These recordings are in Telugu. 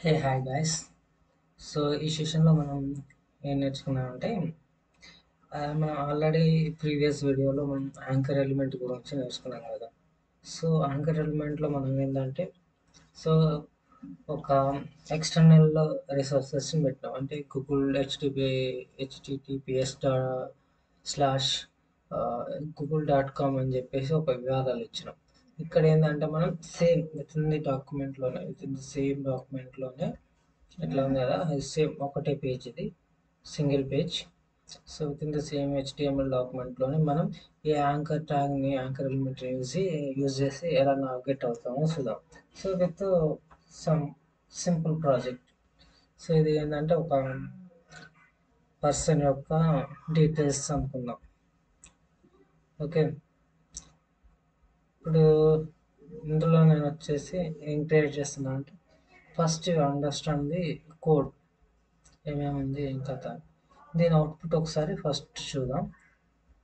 Hey hi guys. సో ఈ సెషన్లో మనం ఏం నేర్చుకున్నామంటే మనం ఆల్రెడీ ప్రీవియస్ వీడియోలో మనం యాంకర్ ఎలిమెంట్ గురించి నేర్చుకున్నాం కదా. సో యాంకర్ ఎలిమెంట్లో మనం ఏంటంటే సో ఒక ఎక్స్టర్నల్ రిసోర్సెస్ని పెట్టాం, అంటే గూగుల్ హెచ్టిటిపిఎస్ స్లాష్ గూగుల్.com అని చెప్పేసి ఒక వివరాలు ఇచ్చినాం. ఇక్కడ ఏంటంటే మనం same within the same డాక్యుమెంట్లోనే ఇట్లా ఉంది కదా, అది సేమ్ ఒకటే పేజ్, ఇది single page. So within the same HTML డాక్యుమెంట్లోనే మనం ఈ యాంకర్ ట్యాగ్ని యాంకర్ ఎలిమెంట్ యూజ్ చేసి ఎలా నావిగేట్ అవుతామో చూద్దాం. So with some simple project. So ఇది ఏంటంటే ఒక పర్సన్ యొక్క డీటెయిల్స్ అనుకుందాం. ఓకే, ఇప్పుడు ఇందులో నేను వచ్చేసి ఏం క్రియేట్ చేస్తున్నా అంటే ఫస్ట్ అండర్స్టాండ్ ది కోడ్, ఏమేముంది ఏం కథ. దీని అవుట్పుట్ ఒకసారి ఫస్ట్ చూద్దాం.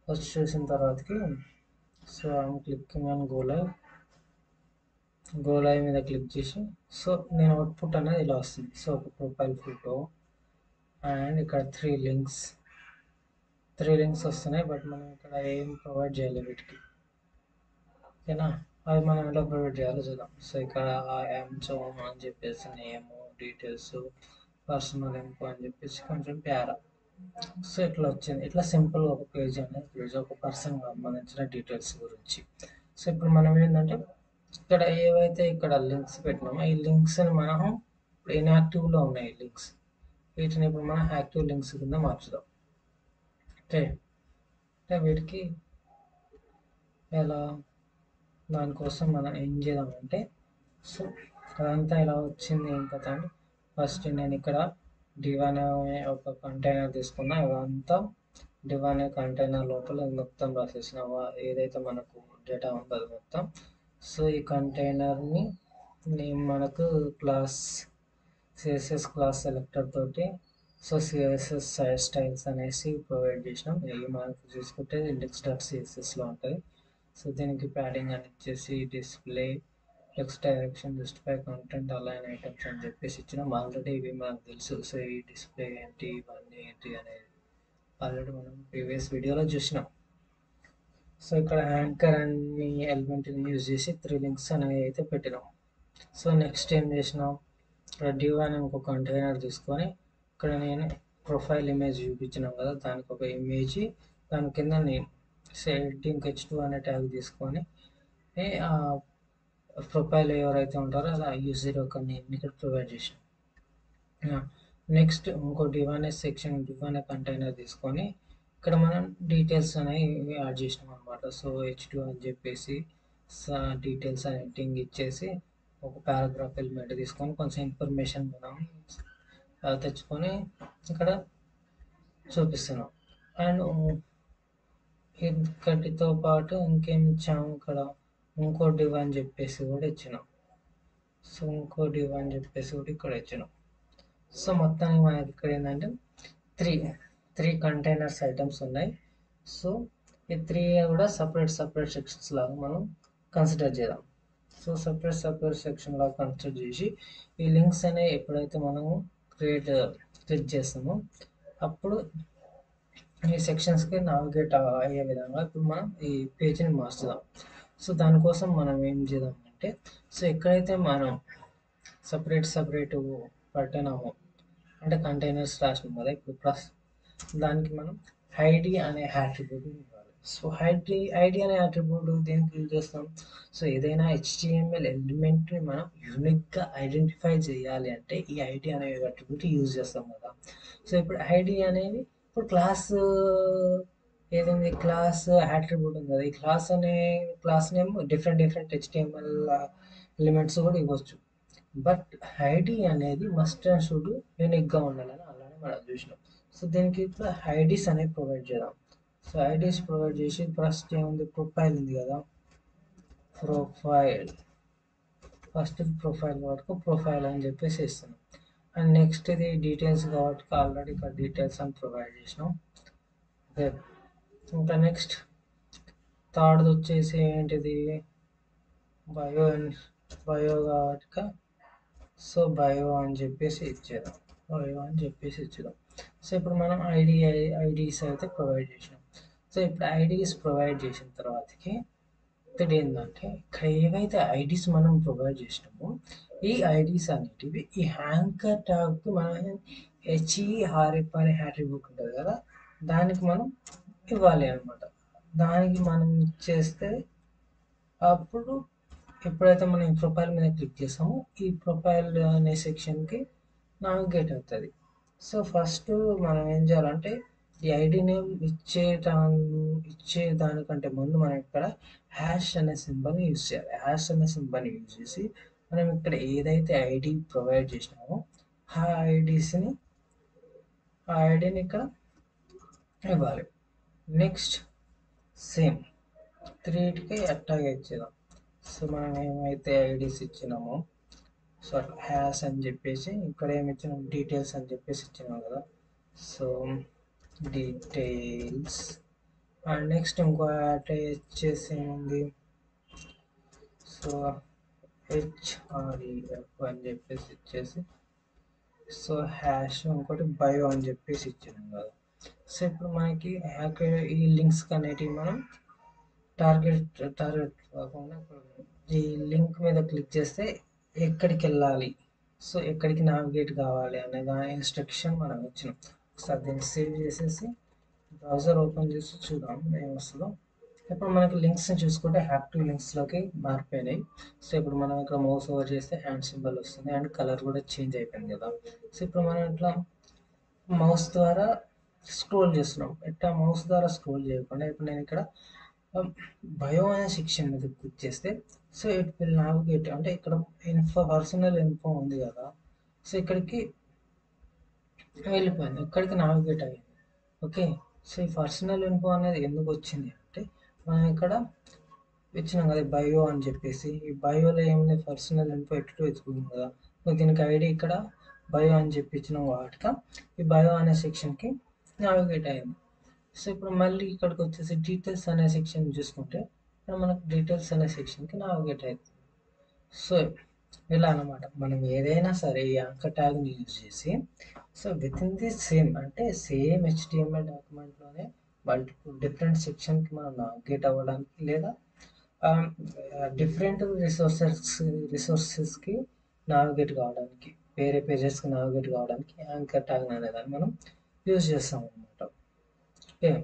ఫస్ట్ చూసిన తర్వాతకి so I'm clicking on go live మీద క్లిక్ చేసి సో నేను అవుట్పుట్ అనేది ఇలా వస్తుంది. సో ఒక ప్రొఫైల్ ఫోటో అండ్ ఇక్కడ త్రీ లింక్స్ వస్తున్నాయి, బట్ మనం ఇక్కడ ఏం ప్రొవైడ్ చేయాలి వీటికి. ఓకేనా, అది మనం ఎలా ప్రొవైడ్ చేయాలో చూద్దాం. సో ఇక్కడ సో అని చెప్పేసి నేమ్, డీటెయిల్స్, పర్సనల్ ఇన్ఫో అని చెప్పేసి కొంచెం ప్యారా. సో ఇట్లా వచ్చింది. ఇట్లా సింపుల్ ఒక పేజ్ అనేది పేజ్ ఒక పర్సన్ సంబంధించిన డీటెయిల్స్ గురించి. సో ఇప్పుడు మనం ఏంటంటే ఇక్కడ ఏవైతే ఇక్కడ లింక్స్ పెట్టినామో ఈ లింక్స్ని మనం ఇప్పుడు ఇన్యాక్టివ్లో ఉన్నాయి ఈ లింక్స్, వీటిని ఇప్పుడు మనం యాక్టివ్ లింక్స్ కింద మార్చుదాం. ఓకే, అంటే వీటికి ఎలా, దానికోసం మనం ఏం చేద్దామంటే సో అదంతా ఎలా వచ్చింది ఏం కదా అంటే ఫస్ట్ నేను ఇక్కడ div అనే ఒక కంటైనర్ తీసుకున్నా. ఇదంతా div అనే కంటైనర్ లోపల మొత్తం రాసేసిన ఏదైతే మనకు డేటా ఉందో అది మొత్తం. సో ఈ కంటైనర్ని మనకు క్లాస్ సిఎస్ఎస్ క్లాస్ సెలెక్టర్ తోటి సో సిఎస్ఎస్ స్టైల్స్ అనేసి ప్రొవైడ్ చేసినాం. ఇవి మనకు చూసుకుంటే index.cssలో ఉంటుంది. సో దీనికి ప్యాడింగ్ అని ఇచ్చేసి display text direction justify content align items అని చెప్పేసి ఇచ్చినాం. ఆల్రెడీ ఇవి మనకు తెలుసు. సో ఈ డిస్ప్లే ఏంటి, ఇవన్నీ ఏంటి అనేది ఆల్రెడీ మనం ప్రీవియస్ వీడియోలో చూసినాం. సో ఇక్కడ యాంకర్ అన్ని ఎలిమెంట్ని యూజ్ చేసి త్రీ లింక్స్ అనేవి అయితే పెట్టినాం. సో నెక్స్ట్ ఏం చేసినాం, ఇక్కడ div అని ఇంకొక కంటైనర్ తీసుకొని ఇక్కడ నేను ప్రొఫైల్ ఇమేజ్ చూపించినాం కదా, దానికి ఒక ఇమేజ్, దాని కింద నేను సెట్టింగ్ h2 అనే ట్యాగ్ తీసుకొని ప్రొఫైల్ ఎవరైతే ఉంటారో అలా యూజర్ యొక్క నేమ్ని ఇక్కడ ప్రొవైడ్ చేసాం. నెక్స్ట్ ఇంకో div అనే సెక్షన్ div అనే కంటైనర్ తీసుకొని ఇక్కడ మనం డీటెయిల్స్ అనేవి యాడ్ చేసినాం అనమాట. సో h2 అని చెప్పేసి డీటెయిల్స్ అని హెడ్డింగ్ ఇచ్చేసి ఒక పారాగ్రాఫ్ ఎలిమెంట్ తీసుకొని కొంచెం ఇన్ఫర్మేషన్ మనం తెచ్చుకొని ఇక్కడ చూపిస్తున్నాం. అండ్ ఇక్కడితో పాటు ఇంకేం ఇచ్చాము, ఇక్కడ ఇంకో div అని చెప్పేసి కూడా ఇచ్చినాం. సో ఇంకో div అని చెప్పేసి కూడా ఇక్కడ ఇచ్చినాం. సో మొత్తానికి మనకి ఇక్కడ ఏంటంటే త్రీ కంటైనర్స్ ఐటమ్స్ ఉన్నాయి. సో ఈ త్రీ కూడా సపరేట్ సెక్షన్స్ లాగా మనం కన్సిడర్ చేద్దాం. సో సపరేట్ సెక్షన్ లాగా కన్సిడర్ చేసి ఈ లింక్స్ అనేవి ఎప్పుడైతే మనము క్లిక్ చేస్తామో అప్పుడు ఈ సెక్షన్స్కి నావిగేట్ అయ్యే విధంగా ఇప్పుడు మనం ఈ పేజీని మార్చుదాం. సో దానికోసం మనం ఏం చేద్దాం అంటే సో ఎక్కడైతే మనం సపరేట్ పట్టినామో అంటే కంటైనర్స్ రాసినాం కదా, ఇప్పుడు దానికి మనం ఐడి అనే యాట్రిబ్యూట్ ఇవ్వాలి. సో ఐడి అనే యాట్రిబ్యూట్ దేనికి యూజ్ చేస్తాం, సో ఏదైనా HTML ఎలిమెంట్ని మనం యూనిక్గా ఐడెంటిఫై చేయాలి అంటే ఈ ఐడి అనే యాట్రిబ్యూట్ యూజ్ చేస్తాం కదా. సో ఇప్పుడు ఐడి అనేది ఇప్పుడు ఏదైంది క్లాస్ యాట్రిబ్యూట్ ఉంది కదా, ఈ class name different HTML elements కూడా ఇవ్వచ్చు. బట్ ఐడి అనేది మస్ట్ అండ్ షుడ్ యూనిక్గా ఉండాలని అలానే మనం చూసినాం. సో దీనికి ఇప్పుడు ఐడీస్ అనేవి ప్రొవైడ్ చేద్దాం. సో ఐడీస్ ప్రొవైడ్ చేసి ఫస్ట్ ఏముంది, ప్రొఫైల్ ఉంది కదా, ఫస్ట్ ప్రొఫైల్ వరకు ప్రొఫైల్ అని చెప్పేసి ఇస్తున్నాం. అండ్ నెక్స్ట్ ఇది డీటెయిల్స్ కాబట్టి ఆల్రెడీ ఇక్కడ డీటెయిల్స్ అని ప్రొవైడ్ చేసినాం. ఓకే, ఇంకా నెక్స్ట్ థర్డ్ వచ్చేసి ఏంటిది, బయో కాబట్టి సో బయో అని చెప్పేసి ఇచ్చేద్దాం. సో ఇప్పుడు మనం ఐడీస్ అయితే ప్రొవైడ్ చేసినాం. సో ఇప్పుడు ఐడీస్ ప్రొవైడ్ చేసిన తర్వాతకి ఇక్కడ ఏంటంటే ఇక్కడ ఏవైతే ఐడీస్ మనం ప్రొవైడ్ చేసినామో ఈ ఐడీస్ అనేటివి ఈ హ్యాంకర్ ట్యాగ్కి మనం హెచ్ఈఆర్ఎఫ్ అనే హ్యాట్రిబ్యూట్ ఉంటుంది కదా, దానికి మనం ఇవ్వాలి అనమాట. దానికి మనం ఇచ్చేస్తే అప్పుడు ఎప్పుడైతే మనం ఈ ప్రొఫైల్ మీద క్లిక్ చేస్తామో ఈ ప్రొఫైల్ అనే సెక్షన్కి నావిగేట్ అవుతుంది. సో ఫస్ట్ మనం ఏం చేయాలంటే ఈ ఐడి నేమ్ ఇచ్చే దానికంటే ముందు మనం ఇక్కడ హ్యాష్ అనే సింబల్ని యూజ్ చేయాలి. హ్యాష్ అనే సింబల్ని యూజ్ చేసి మనం ఇక్కడ ఏదైతే ఐడి ప్రొవైడ్ చేసినామో ఆ ఐడిని ఇక్కడ ఇవ్వాలి. నెక్స్ట్ సేమ్ త్రీటికి అట్టాగే ఇచ్చేద్దాం. సో మనం ఏమైతే ఐడీస్ ఇచ్చినామో సో అట్లా హ్యాష్ అని చెప్పేసి ఇక్కడ ఏమి ఇచ్చినాం డీటెయిల్స్ అని చెప్పేసి ఇచ్చినాం కదా. సో డీటెయిల్స్ అండ్ నెక్స్ట్ ఇంకో వచ్చేసి ఏముంది, సో హెచ్ఆర్ఈఎఫ్ అని చెప్పేసి ఇచ్చేసి సో హ్యాష్ ఇంకోటి బయో అని చెప్పేసి ఇచ్చినాం కదా. సో ఇప్పుడు మనకి ఈ లింక్స్ అనేటివి మనం టార్గెట్ కాకుండా ఈ లింక్ మీద క్లిక్ చేస్తే ఎక్కడికి వెళ్ళాలి, సో ఎక్కడికి నావిగేట్ కావాలి అనే దాని ఇన్స్ట్రక్షన్ మనం ఇచ్చినాం. ఒకసారి దీన్ని సేవ్ చేసేసి బ్రౌజర్ ఓపెన్ చేసి చూద్దాం ఏం వస్తుందో. ఇప్పుడు మనకి లింక్స్ని చూసుకుంటే యాక్టివ్ లింక్స్లోకి మారిపోయినాయి. సో ఇప్పుడు మనం ఇక్కడ మౌస్ ఓవర్ చేస్తే హ్యాండ్ సింబల్ వస్తుంది అండ్ కలర్ కూడా చేంజ్ అయిపోయింది కదా. సో ఇప్పుడు మనం ఇట్లా మౌస్ ద్వారా స్క్రోల్ చేస్తున్నాం. ఇట్లా మౌస్ ద్వారా స్క్రోల్ చేయకుండా ఇప్పుడు నేను ఇక్కడ బయో అనే సెక్షన్ మీద క్లిక్ చేస్తే సో ఇట్ విల్ నావిగేట్ అంటే ఇక్కడ పర్సనల్ ఇన్ఫో ఉంది కదా, సో ఇక్కడికి వెళ్ళిపోయింది, ఇక్కడికి నావిగేట్ అయ్యింది. ఓకే, సో ఈ పర్సనల్ ఇన్ఫో అనేది ఎందుకు వచ్చింది అంటే మనం ఇక్కడ ఇచ్చినాం కదా బయో అని చెప్పేసి, ఈ బయోలో ఏముంది పర్సనల్ ఇన్ఫో ఎటు వెతుకుంది కదా, సో దీనికి ఐడి ఇక్కడ బయో అని చెప్పి ఇచ్చినాం వాటిగా ఈ బయో అనే సెక్షన్కి నావిగేట్ అయింది. సో ఇప్పుడు మళ్ళీ ఇక్కడికి వచ్చేసి డీటెయిల్స్ అనే సెక్షన్ చూసుకుంటే ఇక్కడ మనకు డీటెయిల్స్ అనే సెక్షన్కి నావిగేట్ అవుతుంది. సో ఇలా అనమాట మనం ఏదైనా సరే ఈ యాంకర్ ట్యాగ్ని యూజ్ చేసి so within the same అంటే సేమ్ HTML డాక్యుమెంట్లోనే మల్టిపుల్ డిఫరెంట్ సెక్షన్కి మనం నావిగేట్ అవ్వడానికి లేదా డిఫరెంట్ రిసోర్సెస్కి నావిగేట్ కావడానికి వేరే పేజెస్కి నావిగేట్ కావడానికి యాంకర్ ట్యాగ్ అనేదాన్ని మనం యూజ్ చేస్తాం అనమాట. Okay,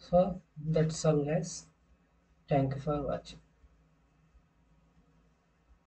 so that's all guys, thank you for watching.